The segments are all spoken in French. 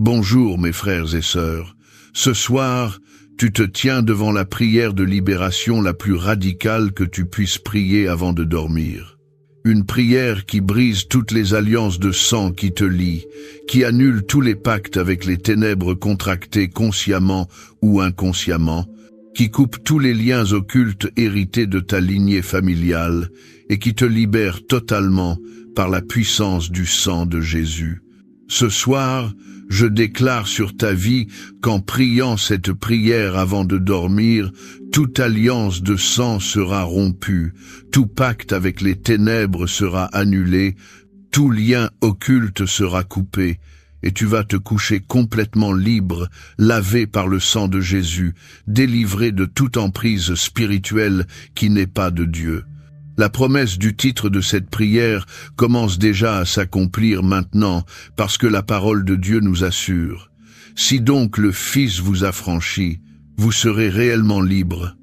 Bonjour mes frères et sœurs. Ce soir, tu te tiens devant la prière de libération la plus radicale que tu puisses prier avant de dormir. Une prière qui brise toutes les alliances de sang qui te lient, qui annule tous les pactes avec les ténèbres contractés consciemment ou inconsciemment, qui coupe tous les liens occultes hérités de ta lignée familiale et qui te libère totalement par la puissance du sang de Jésus. Ce soir, je déclare sur ta vie qu'en priant cette prière avant de dormir, toute alliance de sang sera rompue, tout pacte avec les ténèbres sera annulé, tout lien occulte sera coupé, et tu vas te coucher complètement libre, lavé par le sang de Jésus, délivré de toute emprise spirituelle qui n'est pas de Dieu. La promesse du titre de cette prière commence déjà à s'accomplir maintenant, parce que la parole de Dieu nous assure. Si donc le Fils vous affranchit, vous serez réellement libre.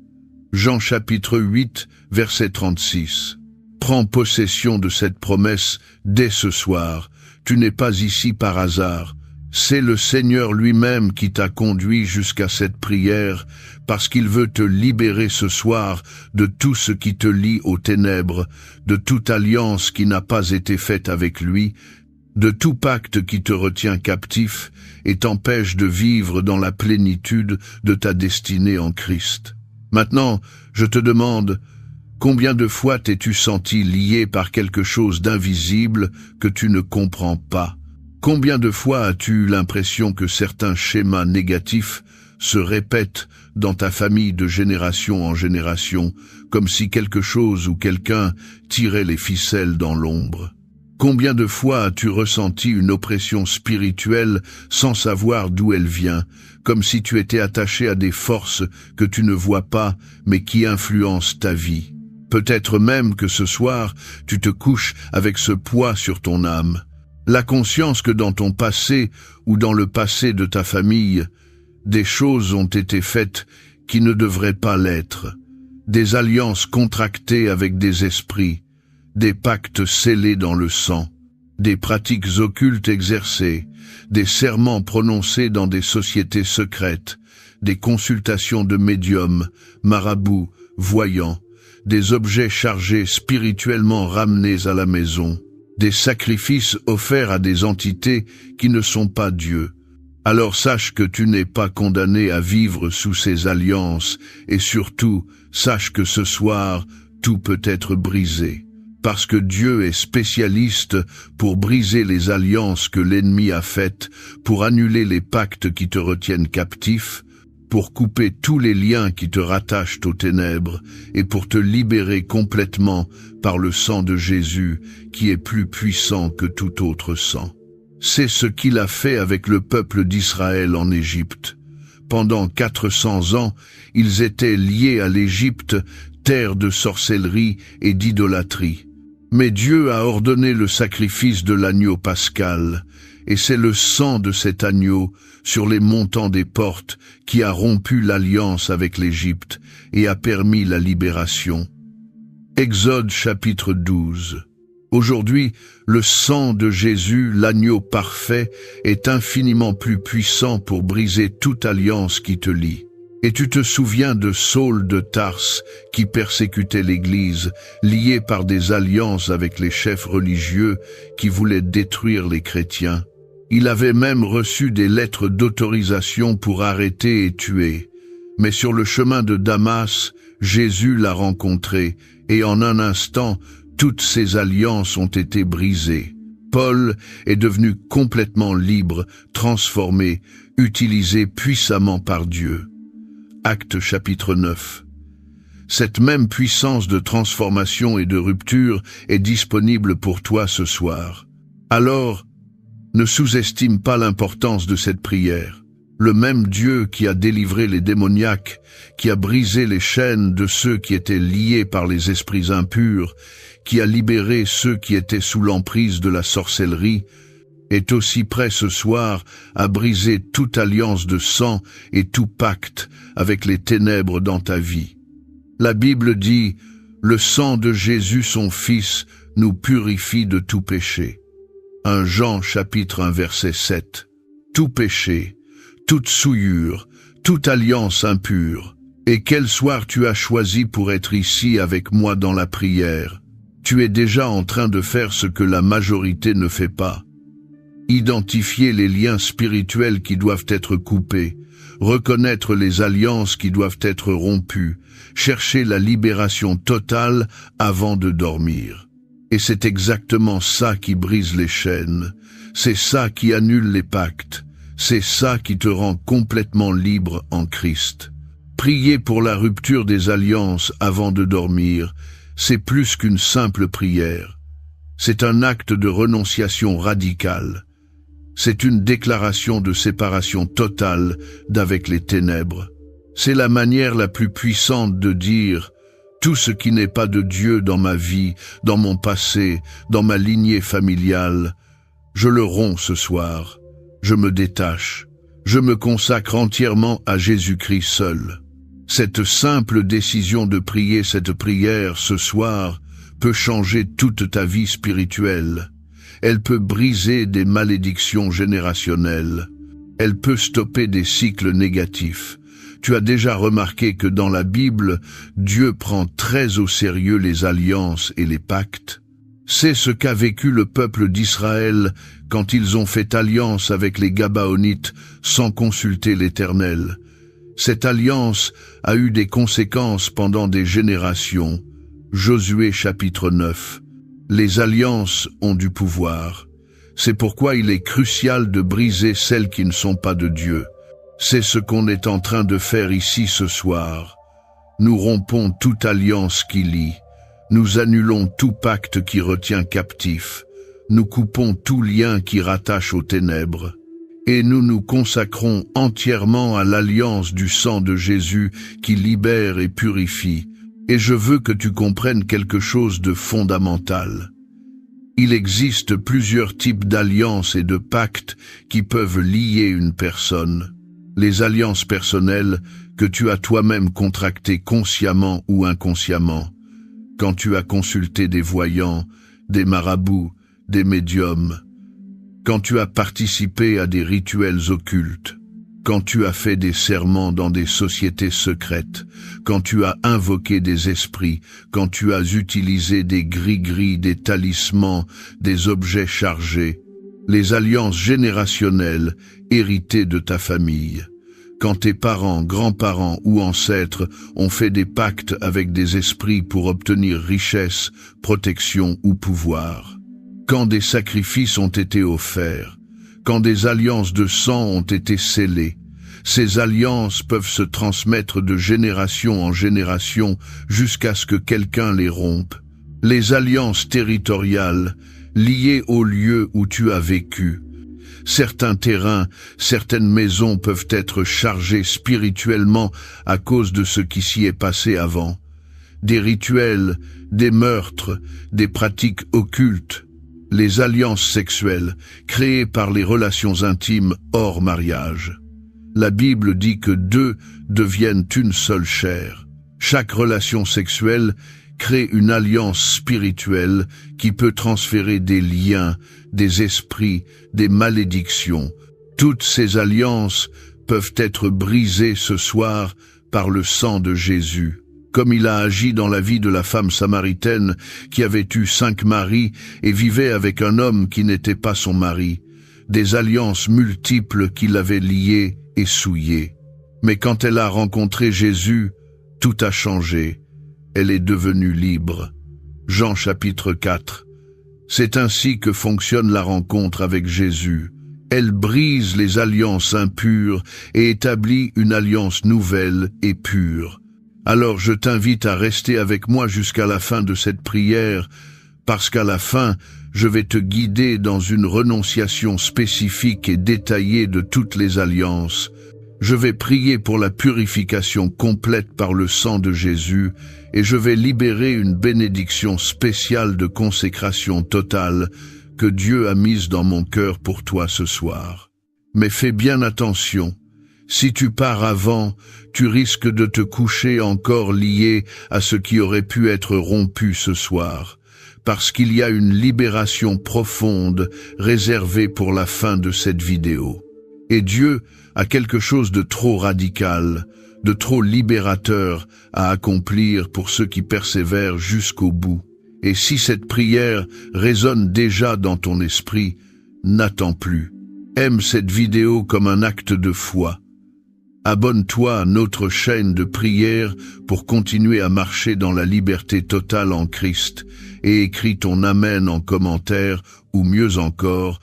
Jean chapitre 8, verset 36. Prends possession de cette promesse dès ce soir. Tu n'es pas ici par hasard. C'est le Seigneur lui-même qui t'a conduit jusqu'à cette prière, parce qu'il veut te libérer ce soir de tout ce qui te lie aux ténèbres, de toute alliance qui n'a pas été faite avec lui, de tout pacte qui te retient captif et t'empêche de vivre dans la plénitude de ta destinée en Christ. Maintenant, je te demande, combien de fois t'es-tu senti lié par quelque chose d'invisible que tu ne comprends pas? Combien de fois as-tu eu l'impression que certains schémas négatifs se répètent dans ta famille de génération en génération, comme si quelque chose ou quelqu'un tirait les ficelles dans l'ombre? Combien de fois as-tu ressenti une oppression spirituelle sans savoir d'où elle vient, comme si tu étais attaché à des forces que tu ne vois pas, mais qui influencent ta vie? Peut-être même que ce soir, tu te couches avec ce poids sur ton âme. La conscience que dans ton passé ou dans le passé de ta famille, des choses ont été faites qui ne devraient pas l'être, des alliances contractées avec des esprits, des pactes scellés dans le sang, des pratiques occultes exercées, des serments prononcés dans des sociétés secrètes, des consultations de médiums, marabouts, voyants, des objets chargés spirituellement ramenés à la maison, des sacrifices offerts à des entités qui ne sont pas Dieu. Alors sache que tu n'es pas condamné à vivre sous ces alliances, et surtout, sache que ce soir, tout peut être brisé. Parce que Dieu est spécialiste pour briser les alliances que l'ennemi a faites, pour annuler les pactes qui te retiennent captif, pour couper tous les liens qui te rattachent aux ténèbres et pour te libérer complètement par le sang de Jésus qui est plus puissant que tout autre sang. C'est ce qu'il a fait avec le peuple d'Israël en Égypte. Pendant 400 ans, ils étaient liés à l'Égypte, terre de sorcellerie et d'idolâtrie. Mais Dieu a ordonné le sacrifice de l'agneau pascal, et c'est le sang de cet agneau sur les montants des portes qui a rompu l'alliance avec l'Égypte et a permis la libération. Exode chapitre 12. Aujourd'hui, le sang de Jésus, l'agneau parfait, est infiniment plus puissant pour briser toute alliance qui te lie. Et tu te souviens de Saul de Tarse qui persécutait l'Église, lié par des alliances avec les chefs religieux qui voulaient détruire les chrétiens. Il avait même reçu des lettres d'autorisation pour arrêter et tuer. Mais sur le chemin de Damas, Jésus l'a rencontré, et en un instant, toutes ces alliances ont été brisées. Paul est devenu complètement libre, transformé, utilisé puissamment par Dieu. Actes chapitre 9. Cette même puissance de transformation et de rupture est disponible pour toi ce soir. Alors, ne sous-estime pas l'importance de cette prière. Le même Dieu qui a délivré les démoniaques, qui a brisé les chaînes de ceux qui étaient liés par les esprits impurs, qui a libéré ceux qui étaient sous l'emprise de la sorcellerie, est aussi prêt ce soir à briser toute alliance de sang et tout pacte avec les ténèbres dans ta vie. La Bible dit « Le sang de Jésus son Fils nous purifie de tout péché ». 1 Jean chapitre 1 verset 7. tout péché, toute souillure, toute alliance impure. Et quel soir tu as choisi pour être ici avec moi dans la prière? Tu es déjà en train de faire ce que la majorité ne fait pas. Identifier les liens spirituels qui doivent être coupés, reconnaître les alliances qui doivent être rompues, chercher la libération totale avant de dormir. Et c'est exactement ça qui brise les chaînes, c'est ça qui annule les pactes, c'est ça qui te rend complètement libre en Christ. Prier pour la rupture des alliances avant de dormir, c'est plus qu'une simple prière. C'est un acte de renonciation radicale. C'est une déclaration de séparation totale d'avec les ténèbres. C'est la manière la plus puissante de dire « Tout ce qui n'est pas de Dieu dans ma vie, dans mon passé, dans ma lignée familiale, je le romps ce soir. Je me détache. Je me consacre entièrement à Jésus-Christ seul. » Cette simple décision de prier cette prière ce soir peut changer toute ta vie spirituelle. Elle peut briser des malédictions générationnelles. Elle peut stopper des cycles négatifs. Tu as déjà remarqué que dans la Bible, Dieu prend très au sérieux les alliances et les pactes. C'est ce qu'a vécu le peuple d'Israël quand ils ont fait alliance avec les Gabaonites sans consulter l'Éternel. Cette alliance a eu des conséquences pendant des générations. Josué chapitre 9. Les alliances ont du pouvoir. C'est pourquoi il est crucial de briser celles qui ne sont pas de Dieu. C'est ce qu'on est en train de faire ici ce soir. Nous rompons toute alliance qui lie. Nous annulons tout pacte qui retient captif. Nous coupons tout lien qui rattache aux ténèbres. Et nous nous consacrons entièrement à l'alliance du sang de Jésus qui libère et purifie. Et je veux que tu comprennes quelque chose de fondamental. Il existe plusieurs types d'alliances et de pactes qui peuvent lier une personne. Les alliances personnelles que tu as toi-même contractées consciemment ou inconsciemment. Quand tu as consulté des voyants, des marabouts, des médiums. Quand tu as participé à des rituels occultes, quand tu as fait des serments dans des sociétés secrètes, quand tu as invoqué des esprits, quand tu as utilisé des gris-gris, des talismans, des objets chargés, les alliances générationnelles héritées de ta famille, quand tes parents, grands-parents ou ancêtres ont fait des pactes avec des esprits pour obtenir richesse, protection ou pouvoir. Quand des sacrifices ont été offerts, quand des alliances de sang ont été scellées, ces alliances peuvent se transmettre de génération en génération jusqu'à ce que quelqu'un les rompe. Les alliances territoriales, liées au lieu où tu as vécu. Certains terrains, certaines maisons peuvent être chargées spirituellement à cause de ce qui s'y est passé avant. Des rituels, des meurtres, des pratiques occultes. Les alliances sexuelles, créées par les relations intimes hors mariage. La Bible dit que deux deviennent une seule chair. Chaque relation sexuelle crée une alliance spirituelle qui peut transférer des liens, des esprits, des malédictions. Toutes ces alliances peuvent être brisées ce soir par le sang de Jésus. Comme il a agi dans la vie de la femme samaritaine qui avait eu 5 maris et vivait avec un homme qui n'était pas son mari, des alliances multiples qui l'avaient liée et souillée. Mais quand elle a rencontré Jésus, tout a changé. Elle est devenue libre. Jean chapitre 4. C'est ainsi que fonctionne la rencontre avec Jésus. Elle brise les alliances impures et établit une alliance nouvelle et pure. Alors je t'invite à rester avec moi jusqu'à la fin de cette prière, parce qu'à la fin, je vais te guider dans une renonciation spécifique et détaillée de toutes les alliances. Je vais prier pour la purification complète par le sang de Jésus, et je vais libérer une bénédiction spéciale de consécration totale que Dieu a mise dans mon cœur pour toi ce soir. Mais fais bien attention. Si tu pars avant, tu risques de te coucher encore lié à ce qui aurait pu être rompu ce soir, parce qu'il y a une libération profonde réservée pour la fin de cette vidéo. Et Dieu a quelque chose de trop radical, de trop libérateur à accomplir pour ceux qui persévèrent jusqu'au bout. Et si cette prière résonne déjà dans ton esprit, n'attends plus. Aime cette vidéo comme un acte de foi. Abonne-toi à notre chaîne de prière pour continuer à marcher dans la liberté totale en Christ et écris ton Amen en commentaire ou mieux encore,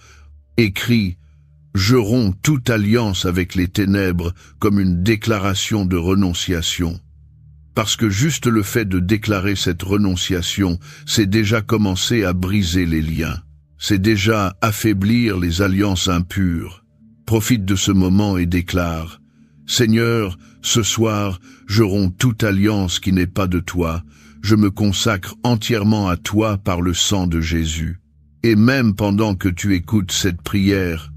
écris « Je romps toute alliance avec les ténèbres » comme une déclaration de renonciation. Parce que juste le fait de déclarer cette renonciation, c'est déjà commencer à briser les liens. C'est déjà affaiblir les alliances impures. Profite de ce moment et déclare « Seigneur, ce soir, je romps toute alliance qui n'est pas de toi. Je me consacre entièrement à toi par le sang de Jésus. » Et même pendant que tu écoutes cette prière,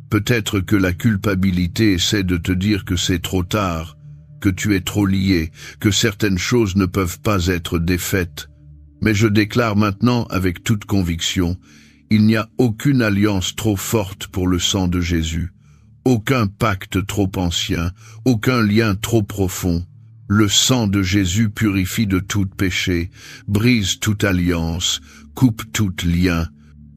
peut-être que la culpabilité essaie de te dire que c'est trop tard, que tu es trop lié, que certaines choses ne peuvent pas être défaites. Mais je déclare maintenant avec toute conviction, il n'y a aucune alliance trop forte pour le sang de Jésus. Aucun pacte trop ancien, aucun lien trop profond. Le sang de Jésus purifie de tout péché, brise toute alliance, coupe tout lien.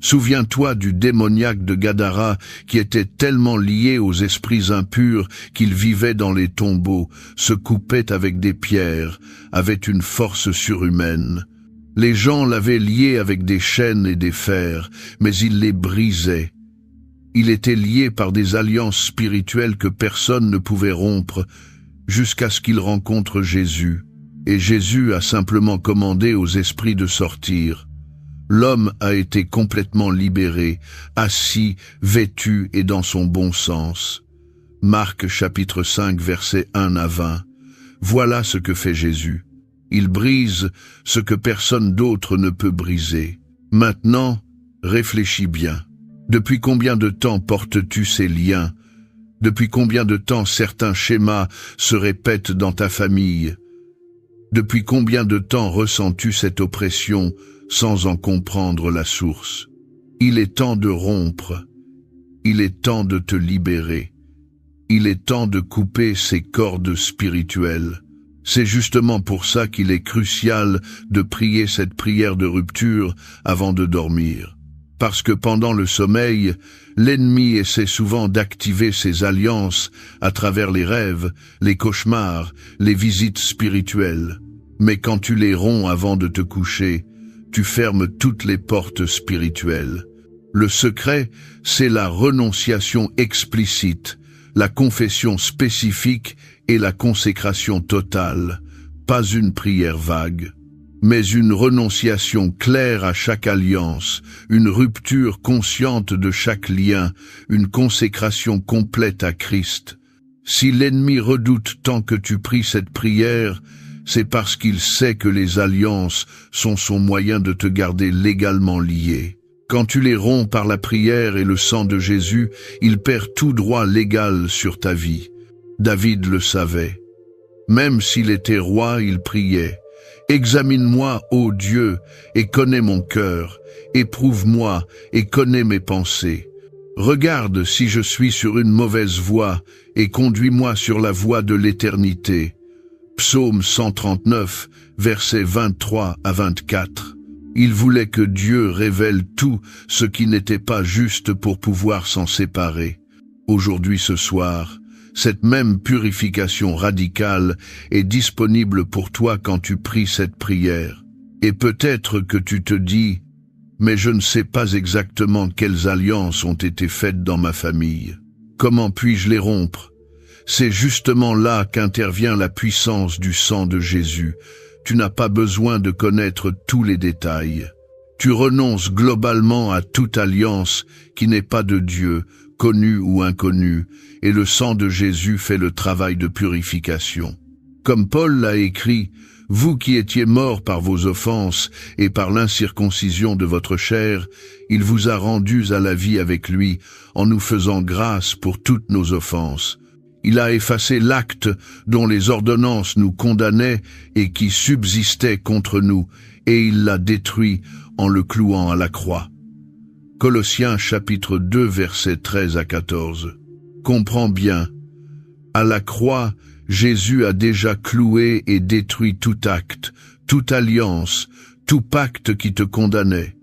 Souviens-toi du démoniaque de Gadara qui était tellement lié aux esprits impurs qu'il vivait dans les tombeaux, se coupait avec des pierres, avait une force surhumaine. Les gens l'avaient lié avec des chaînes et des fers, mais il les brisait. Il était lié par des alliances spirituelles que personne ne pouvait rompre, jusqu'à ce qu'il rencontre Jésus. Et Jésus a simplement commandé aux esprits de sortir. L'homme a été complètement libéré, assis, vêtu et dans son bon sens. Marc chapitre 5 versets 1 à 20. Voilà ce que fait Jésus. Il brise ce que personne d'autre ne peut briser. Maintenant, réfléchis bien. Depuis combien de temps portes-tu ces liens? Depuis combien de temps certains schémas se répètent dans ta famille? Depuis combien de temps ressens-tu cette oppression sans en comprendre la source? Il est temps de rompre. Il est temps de te libérer. Il est temps de couper ces cordes spirituelles. C'est justement pour ça qu'il est crucial de prier cette prière de rupture avant de dormir. Parce que pendant le sommeil, l'ennemi essaie souvent d'activer ses alliances à travers les rêves, les cauchemars, les visites spirituelles. Mais quand tu les romps avant de te coucher, tu fermes toutes les portes spirituelles. Le secret, c'est la renonciation explicite, la confession spécifique et la consécration totale. Pas une prière vague, mais une renonciation claire à chaque alliance, une rupture consciente de chaque lien, une consécration complète à Christ. Si l'ennemi redoute tant que tu pries cette prière, c'est parce qu'il sait que les alliances sont son moyen de te garder légalement lié. Quand tu les romps par la prière et le sang de Jésus, il perd tout droit légal sur ta vie. David le savait. Même s'il était roi, il priait. « Examine-moi, ô Dieu, et connais mon cœur. Éprouve-moi, et connais mes pensées. Regarde si je suis sur une mauvaise voie, et conduis-moi sur la voie de l'éternité. » Psaume 139, versets 23 à 24. Il voulait que Dieu révèle tout ce qui n'était pas juste pour pouvoir s'en séparer. Aujourd'hui, ce soir, cette même purification radicale est disponible pour toi quand tu pries cette prière. Et peut-être que tu te dis « Mais je ne sais pas exactement quelles alliances ont été faites dans ma famille. Comment puis-je les rompre ?» C'est justement là qu'intervient la puissance du sang de Jésus. Tu n'as pas besoin de connaître tous les détails. Tu renonces globalement à toute alliance qui n'est pas de Dieu, connue ou inconnue, et le sang de Jésus fait le travail de purification. Comme Paul l'a écrit, « Vous qui étiez morts par vos offenses et par l'incirconcision de votre chair, il vous a rendus à la vie avec lui, en nous faisant grâce pour toutes nos offenses. » Il a effacé l'acte dont les ordonnances nous condamnaient et qui subsistait contre nous, et il l'a détruit en le clouant à la croix. Colossiens chapitre 2 versets 13 à 14. Comprends bien. À la croix, Jésus a déjà cloué et détruit tout acte, toute alliance, tout pacte qui te condamnait.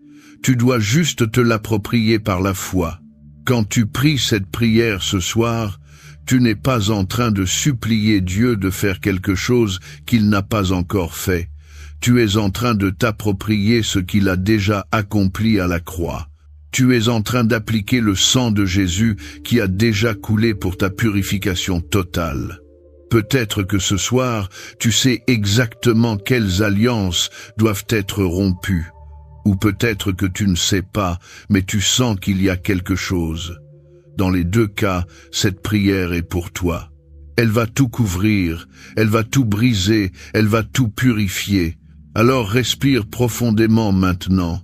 Tu dois juste te l'approprier par la foi. Quand tu pries cette prière ce soir, tu n'es pas en train de supplier Dieu de faire quelque chose qu'il n'a pas encore fait. Tu es en train de t'approprier ce qu'il a déjà accompli à la croix. Tu es en train d'appliquer le sang de Jésus qui a déjà coulé pour ta purification totale. Peut-être que ce soir, tu sais exactement quelles alliances doivent être rompues. Ou peut-être que tu ne sais pas, mais tu sens qu'il y a quelque chose. Dans les deux cas, cette prière est pour toi. Elle va tout couvrir, elle va tout briser, elle va tout purifier. Alors respire profondément maintenant.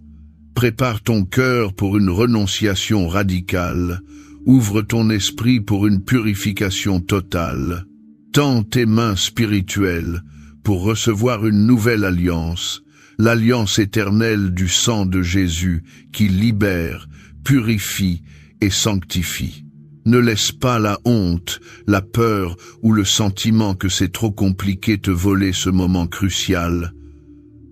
Prépare ton cœur pour une renonciation radicale. Ouvre ton esprit pour une purification totale. Tends tes mains spirituelles pour recevoir une nouvelle alliance, l'alliance éternelle du sang de Jésus qui libère, purifie et sanctifie. Ne laisse pas la honte, la peur ou le sentiment que c'est trop compliqué te voler ce moment crucial.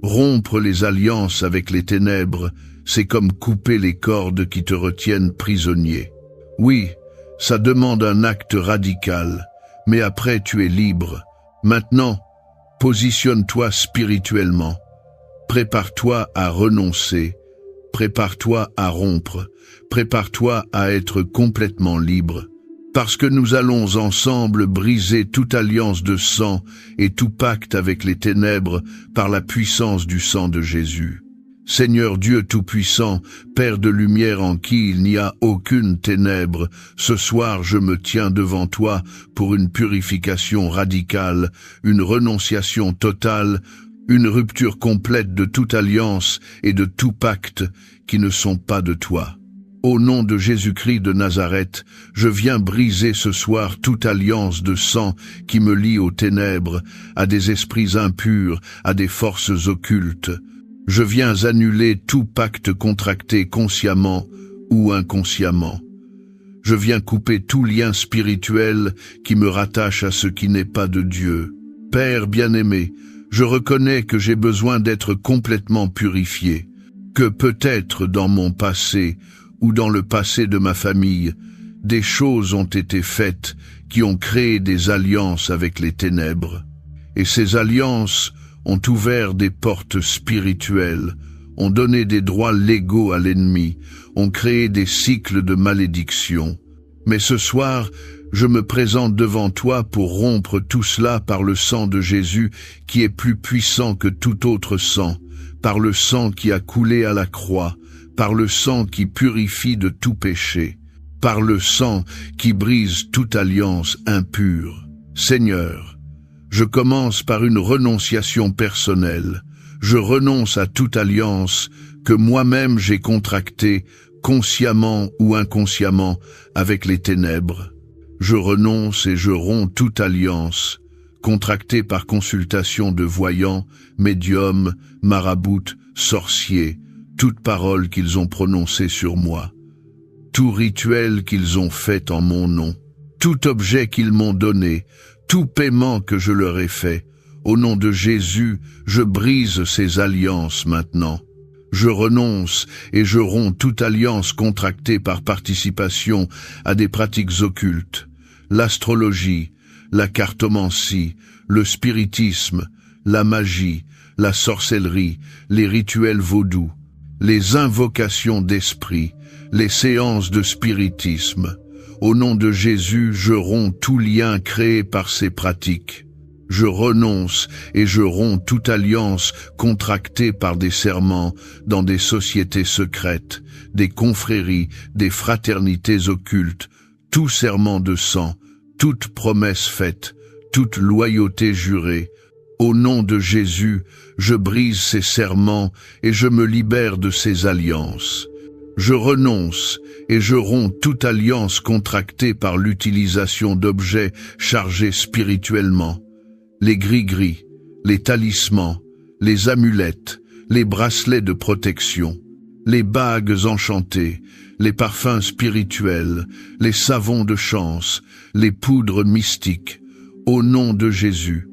Rompre les alliances avec les ténèbres, c'est comme couper les cordes qui te retiennent prisonnier. Oui, ça demande un acte radical, mais après tu es libre. Maintenant, positionne-toi spirituellement. Prépare-toi à renoncer. Prépare-toi à rompre. Prépare-toi à être complètement libre. Parce que nous allons ensemble briser toute alliance de sang et tout pacte avec les ténèbres par la puissance du sang de Jésus. Seigneur Dieu Tout-Puissant, Père de lumière en qui il n'y a aucune ténèbre, ce soir je me tiens devant toi pour une purification radicale, une renonciation totale, une rupture complète de toute alliance et de tout pacte qui ne sont pas de toi. Au nom de Jésus-Christ de Nazareth, je viens briser ce soir toute alliance de sang qui me lie aux ténèbres, à des esprits impurs, à des forces occultes. Je viens annuler tout pacte contracté consciemment ou inconsciemment. Je viens couper tout lien spirituel qui me rattache à ce qui n'est pas de Dieu. Père bien-aimé, je reconnais que j'ai besoin d'être complètement purifié, que peut-être dans mon passé ou dans le passé de ma famille, des choses ont été faites qui ont créé des alliances avec les ténèbres. Et ces alliances ont ouvert des portes spirituelles, ont donné des droits légaux à l'ennemi, ont créé des cycles de malédiction. Mais ce soir, je me présente devant toi pour rompre tout cela par le sang de Jésus qui est plus puissant que tout autre sang, par le sang qui a coulé à la croix, par le sang qui purifie de tout péché, par le sang qui brise toute alliance impure. Seigneur, je commence par une renonciation personnelle. Je renonce à toute alliance que moi-même j'ai contractée, consciemment ou inconsciemment, avec les ténèbres. Je renonce et je romps toute alliance, contractée par consultation de voyants, médiums, maraboutes, sorciers, toute parole qu'ils ont prononcée sur moi, tout rituel qu'ils ont fait en mon nom, tout objet qu'ils m'ont donné, tout paiement que je leur ai fait. Au nom de Jésus, je brise ces alliances maintenant. Je renonce et je romps toute alliance contractée par participation à des pratiques occultes, l'astrologie, la cartomancie, le spiritisme, la magie, la sorcellerie, les rituels vaudous, les invocations d'esprit, les séances de spiritisme. Au nom de Jésus, je romps tout lien créé par ces pratiques. Je renonce et je romps toute alliance contractée par des serments dans des sociétés secrètes, des confréries, des fraternités occultes, tout serment de sang, toute promesse faite, toute loyauté jurée. Au nom de Jésus, je brise ces serments et je me libère de ces alliances. Je renonce et je romps toute alliance contractée par l'utilisation d'objets chargés spirituellement. Les gris-gris, les talismans, les amulettes, les bracelets de protection, les bagues enchantées, les parfums spirituels, les savons de chance, les poudres mystiques. Au nom de Jésus,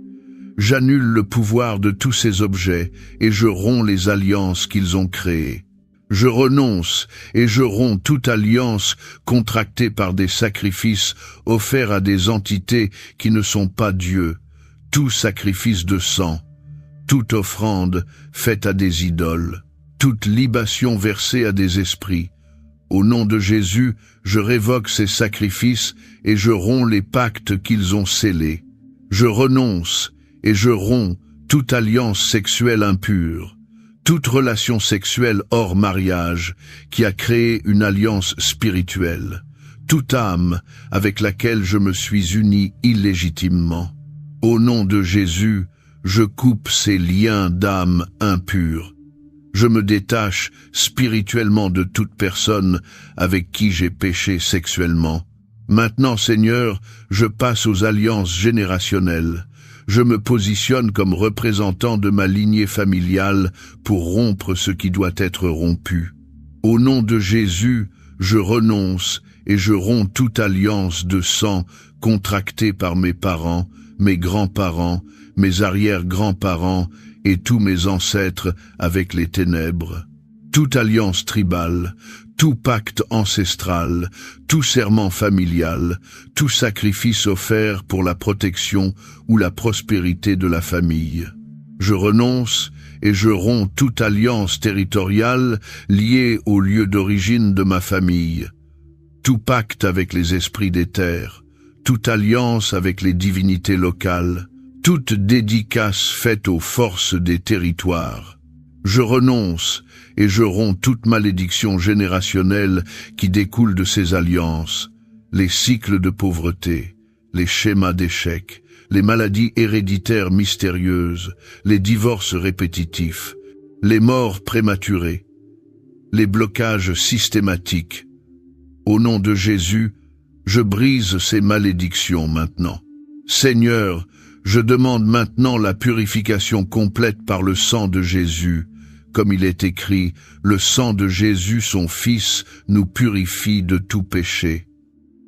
j'annule le pouvoir de tous ces objets et je romps les alliances qu'ils ont créées. Je renonce et je romps toute alliance contractée par des sacrifices offerts à des entités qui ne sont pas Dieu, tout sacrifice de sang, toute offrande faite à des idoles, toute libation versée à des esprits. Au nom de Jésus, je révoque ces sacrifices et je romps les pactes qu'ils ont scellés. Je renonce et je romps toute alliance sexuelle impure, toute relation sexuelle hors mariage qui a créé une alliance spirituelle, toute âme avec laquelle je me suis uni illégitimement. Au nom de Jésus, je coupe ces liens d'âme impurs. Je me détache spirituellement de toute personne avec qui j'ai péché sexuellement. Maintenant, Seigneur, je passe aux alliances générationnelles. Je me positionne comme représentant de ma lignée familiale pour rompre ce qui doit être rompu. Au nom de Jésus, je renonce et je romps toute alliance de sang contractée par mes parents, mes grands-parents, mes arrière-grands-parents et tous mes ancêtres avec les ténèbres. Toute alliance tribale, tout pacte ancestral, tout serment familial, tout sacrifice offert pour la protection ou la prospérité de la famille. Je renonce et je romps toute alliance territoriale liée au lieu d'origine de ma famille, tout pacte avec les esprits des terres, toute alliance avec les divinités locales, toute dédicace faite aux forces des territoires. Je renonce et je romps toute malédiction générationnelle qui découle de ces alliances, les cycles de pauvreté, les schémas d'échec, les maladies héréditaires mystérieuses, les divorces répétitifs, les morts prématurées, les blocages systématiques. Au nom de Jésus, je brise ces malédictions maintenant. Seigneur, je demande maintenant la purification complète par le sang de Jésus. Comme il est écrit, le sang de Jésus, son Fils, nous purifie de tout péché.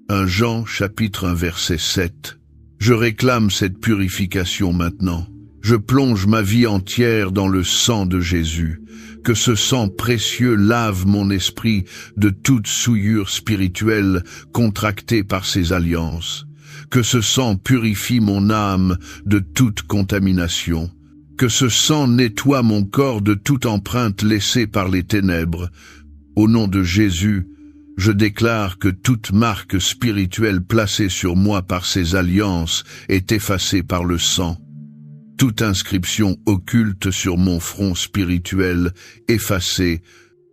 1 Jean, chapitre 1, verset 7. Je réclame cette purification maintenant. Je plonge ma vie entière dans le sang de Jésus. Que ce sang précieux lave mon esprit de toute souillure spirituelle contractée par ces alliances. Que ce sang purifie mon âme de toute contamination. Que ce sang nettoie mon corps de toute empreinte laissée par les ténèbres. Au nom de Jésus, je déclare que toute marque spirituelle placée sur moi par ces alliances est effacée par le sang. Toute inscription occulte sur mon front spirituel effacée,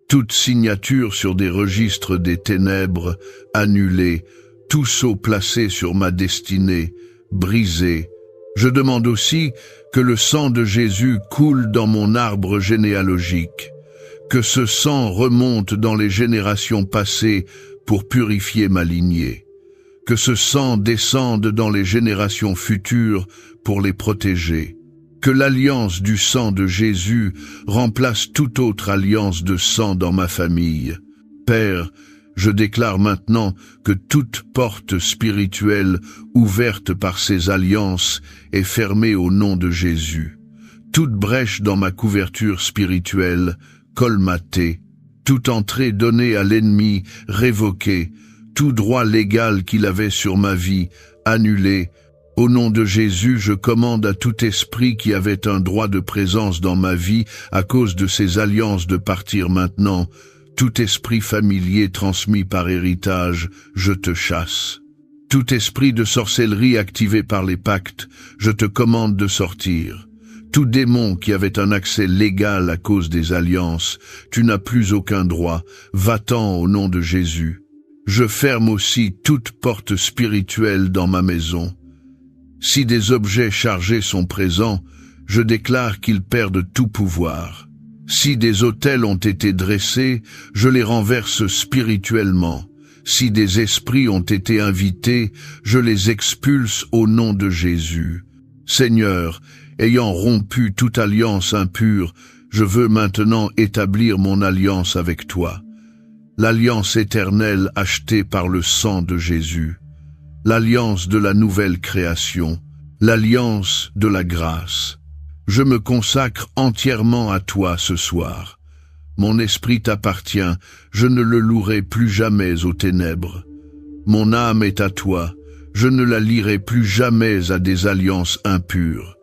toute signature sur des registres des ténèbres annulée, tout sceau placé sur ma destinée brisé. Je demande aussi que le sang de Jésus coule dans mon arbre généalogique, que ce sang remonte dans les générations passées pour purifier ma lignée, que ce sang descende dans les générations futures pour les protéger, que l'alliance du sang de Jésus remplace toute autre alliance de sang dans ma famille. Père, je déclare maintenant que toute porte spirituelle ouverte par ces alliances est fermée au nom de Jésus. Toute brèche dans ma couverture spirituelle, colmatée, toute entrée donnée à l'ennemi, révoquée, tout droit légal qu'il avait sur ma vie, annulé. Au nom de Jésus, je commande à tout esprit qui avait un droit de présence dans ma vie à cause de ces alliances de partir maintenant. Tout esprit familier transmis par héritage, je te chasse. Tout esprit de sorcellerie activé par les pactes, je te commande de sortir. Tout démon qui avait un accès légal à cause des alliances, tu n'as plus aucun droit, va-t'en au nom de Jésus. Je ferme aussi toute porte spirituelle dans ma maison. Si des objets chargés sont présents, je déclare qu'ils perdent tout pouvoir. Si des autels ont été dressés, je les renverse spirituellement. Si des esprits ont été invités, je les expulse au nom de Jésus. Seigneur, ayant rompu toute alliance impure, Je veux maintenant établir mon alliance avec toi, l'alliance éternelle achetée par le sang de Jésus, l'alliance de la nouvelle création, l'alliance de la grâce. Je me consacre entièrement à toi ce soir. Mon esprit t'appartient, je ne le louerai plus jamais aux ténèbres. Mon âme est à toi, je ne la lierai plus jamais à des alliances impures.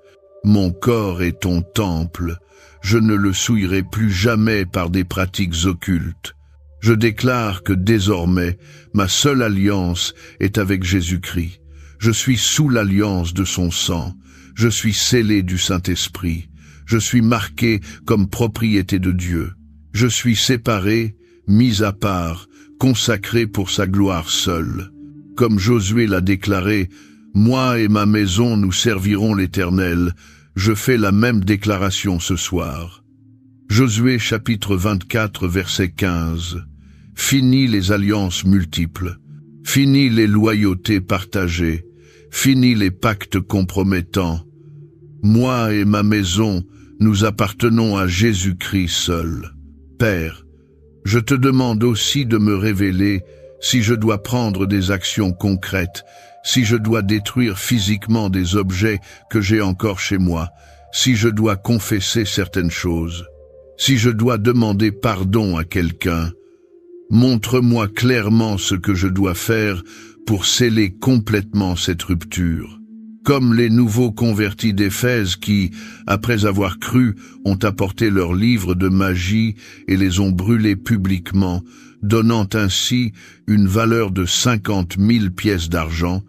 Mon corps est ton temple, je ne le souillerai plus jamais par des pratiques occultes. Je déclare que désormais, ma seule alliance est avec Jésus-Christ. Je suis sous l'alliance de son sang, je suis scellé du Saint-Esprit, je suis marqué comme propriété de Dieu. Je suis séparé, mis à part, consacré pour sa gloire seule. Comme Josué l'a déclaré, « Moi et ma maison nous servirons l'Éternel », je fais la même déclaration ce soir. Josué chapitre 24 verset 15. Fini les alliances multiples, fini les loyautés partagées, fini les pactes compromettants. Moi et ma maison, nous appartenons à Jésus-Christ seul. Père, je te demande aussi de me révéler si je dois prendre des actions concrètes, si je dois détruire physiquement des objets que j'ai encore chez moi, si je dois confesser certaines choses, si je dois demander pardon à quelqu'un. Montre-moi clairement ce que je dois faire pour sceller complètement cette rupture. Comme les nouveaux convertis d'Éphèse qui, après avoir cru, ont apporté leurs livres de magie et les ont brûlés publiquement, donnant ainsi une valeur de 50 000 pièces d'argent.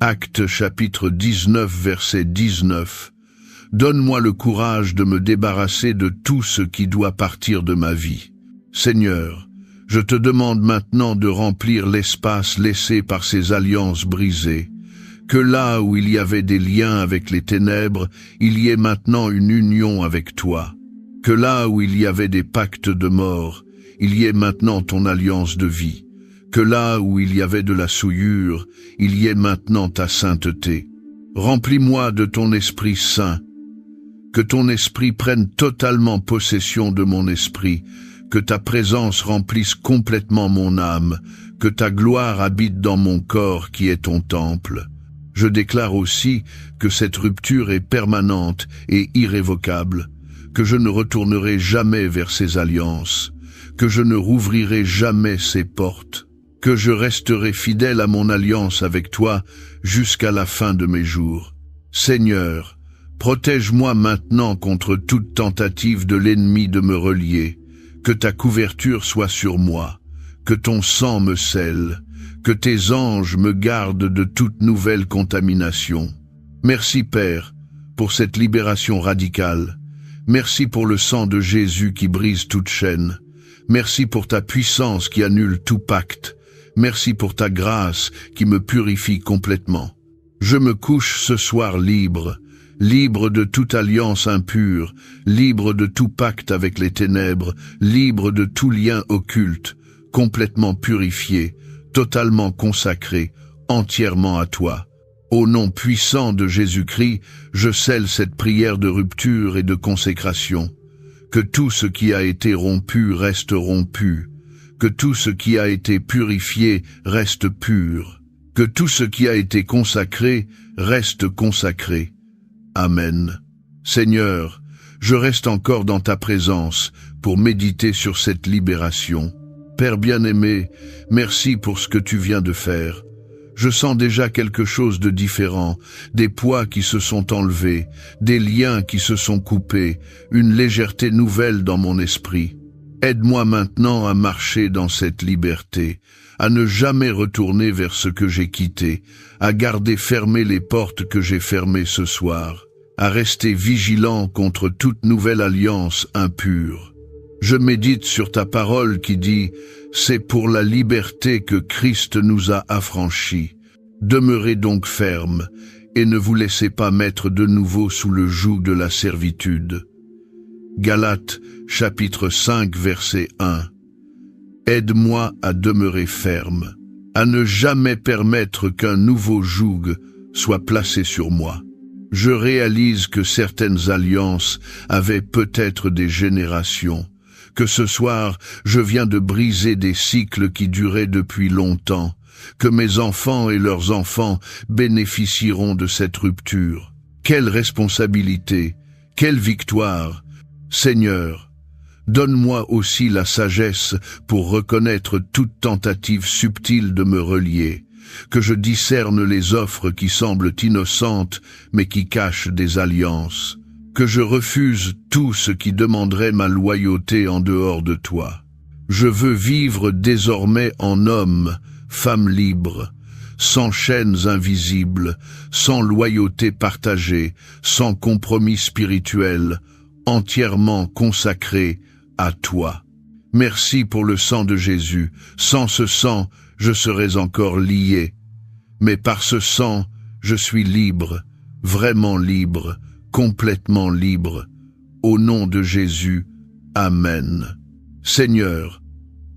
Actes chapitre 19 verset 19. Donne-moi le courage de me débarrasser de tout ce qui doit partir de ma vie. Seigneur, je te demande maintenant de remplir l'espace laissé par ces alliances brisées. Que là où il y avait des liens avec les ténèbres, il y ait maintenant une union avec toi. Que là où il y avait des pactes de mort, il y ait maintenant ton alliance de vie. Que là où il y avait de la souillure, il y ait maintenant ta sainteté. Remplis-moi de ton Esprit Saint. Que ton Esprit prenne totalement possession de mon esprit. Que ta présence remplisse complètement mon âme. Que ta gloire habite dans mon corps qui est ton temple. Je déclare aussi que cette rupture est permanente et irrévocable, que je ne retournerai jamais vers ces alliances, que je ne rouvrirai jamais ces portes, que je resterai fidèle à mon alliance avec toi jusqu'à la fin de mes jours. Seigneur, protège-moi maintenant contre toute tentative de l'ennemi de me relier, que ta couverture soit sur moi, que ton sang me scelle, que tes anges me gardent de toute nouvelle contamination. Merci Père, pour cette libération radicale. Merci pour le sang de Jésus qui brise toute chaîne. Merci pour ta puissance qui annule tout pacte. Merci pour ta grâce qui me purifie complètement. Je me couche ce soir libre, libre de toute alliance impure, libre de tout pacte avec les ténèbres, libre de tout lien occulte, complètement purifié, totalement consacré, entièrement à toi. Au nom puissant de Jésus-Christ, je scelle cette prière de rupture et de consécration. Que tout ce qui a été rompu reste rompu. Que tout ce qui a été purifié reste pur. Que tout ce qui a été consacré reste consacré. Amen. Seigneur, je reste encore dans ta présence pour méditer sur cette libération. Père bien-aimé, merci pour ce que tu viens de faire. Je sens déjà quelque chose de différent, des poids qui se sont enlevés, des liens qui se sont coupés, une légèreté nouvelle dans mon esprit. Aide-moi maintenant à marcher dans cette liberté, à ne jamais retourner vers ce que j'ai quitté, à garder fermées les portes que j'ai fermées ce soir, à rester vigilant contre toute nouvelle alliance impure. Je médite sur ta parole qui dit « C'est pour la liberté que Christ nous a affranchis. Demeurez donc fermes et ne vous laissez pas mettre de nouveau sous le joug de la servitude. » Galates, chapitre 5, verset 1. Aide-moi à demeurer ferme, à ne jamais permettre qu'un nouveau joug soit placé sur moi. Je réalise que certaines alliances avaient peut-être des générations, que ce soir je viens de briser des cycles qui duraient depuis longtemps, que mes enfants et leurs enfants bénéficieront de cette rupture. Quelle responsabilité, quelle victoire! Seigneur, donne-moi aussi la sagesse pour reconnaître toute tentative subtile de me relier, que je discerne les offres qui semblent innocentes mais qui cachent des alliances, que je refuse tout ce qui demanderait ma loyauté en dehors de toi. Je veux vivre désormais en homme, femme libre, sans chaînes invisibles, sans loyauté partagée, sans compromis spirituel, entièrement consacré à toi. Merci pour le sang de Jésus. Sans ce sang, je serais encore lié. Mais par ce sang, je suis libre, vraiment libre, complètement libre. Au nom de Jésus, Amen. Seigneur,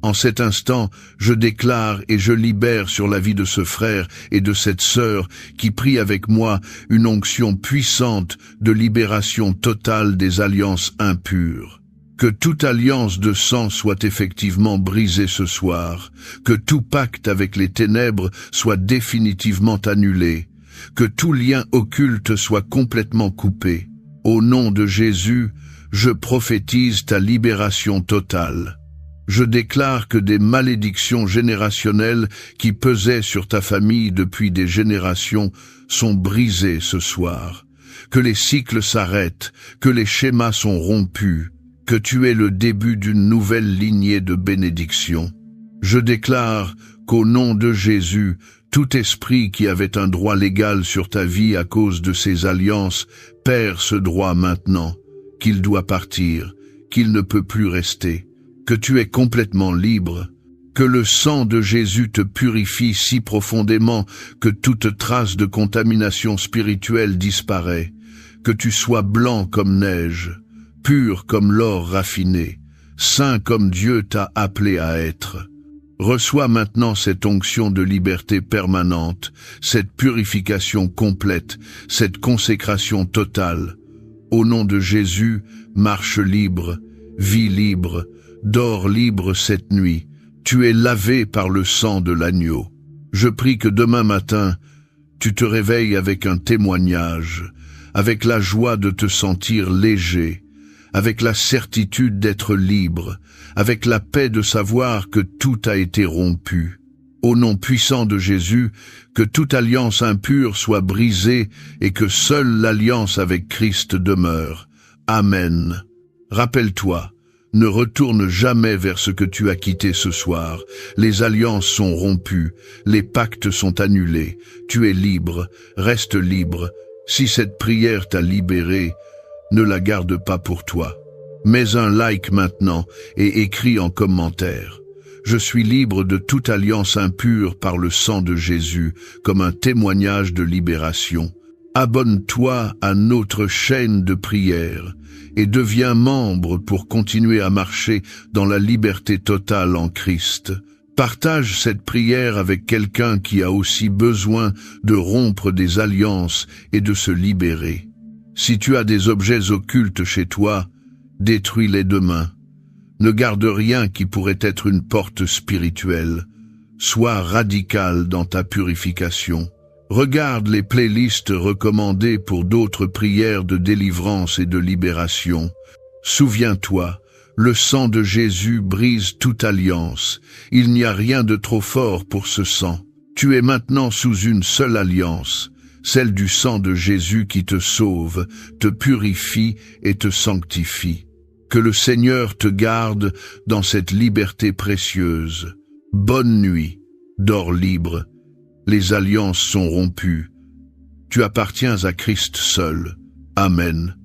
en cet instant, je déclare et je libère sur la vie de ce frère et de cette sœur qui prient avec moi une onction puissante de libération totale des alliances impures. Que toute alliance de sang soit effectivement brisée ce soir, que tout pacte avec les ténèbres soit définitivement annulé, que tout lien occulte soit complètement coupé. Au nom de Jésus, je prophétise ta libération totale. Je déclare que des malédictions générationnelles qui pesaient sur ta famille depuis des générations sont brisées ce soir, que les cycles s'arrêtent, que les schémas sont rompus, que tu es le début d'une nouvelle lignée de bénédictions. Je déclare qu'au nom de Jésus, tout esprit qui avait un droit légal sur ta vie à cause de ces alliances perd ce droit maintenant, qu'il doit partir, qu'il ne peut plus rester, que tu es complètement libre, que le sang de Jésus te purifie si profondément que toute trace de contamination spirituelle disparaît, que tu sois blanc comme neige, pur comme l'or raffiné, saint comme Dieu t'a appelé à être. Reçois maintenant cette onction de liberté permanente, cette purification complète, cette consécration totale. Au nom de Jésus, marche libre, vis libre, dors libre cette nuit. Tu es lavé par le sang de l'agneau. Je prie que demain matin, tu te réveilles avec un témoignage, avec la joie de te sentir léger, avec la certitude d'être libre, avec la paix de savoir que tout a été rompu. Au nom puissant de Jésus, que toute alliance impure soit brisée et que seule l'alliance avec Christ demeure. Amen. Rappelle-toi, ne retourne jamais vers ce que tu as quitté ce soir. Les alliances sont rompues, les pactes sont annulés. Tu es libre, reste libre. Si cette prière t'a libéré, ne la garde pas pour toi. Mets un like maintenant et écris en commentaire. Je suis libre de toute alliance impure par le sang de Jésus, comme un témoignage de libération. Abonne-toi à notre chaîne de prière et deviens membre pour continuer à marcher dans la liberté totale en Christ. Partage cette prière avec quelqu'un qui a aussi besoin de rompre des alliances et de se libérer. Si tu as des objets occultes chez toi, détruis-les demain. Ne garde rien qui pourrait être une porte spirituelle. Sois radical dans ta purification. Regarde les playlists recommandées pour d'autres prières de délivrance et de libération. Souviens-toi, le sang de Jésus brise toute alliance. Il n'y a rien de trop fort pour ce sang. Tu es maintenant sous une seule alliance, celle du sang de Jésus qui te sauve, te purifie et te sanctifie. Que le Seigneur te garde dans cette liberté précieuse. Bonne nuit, dors libre. Les alliances sont rompues. Tu appartiens à Christ seul. Amen.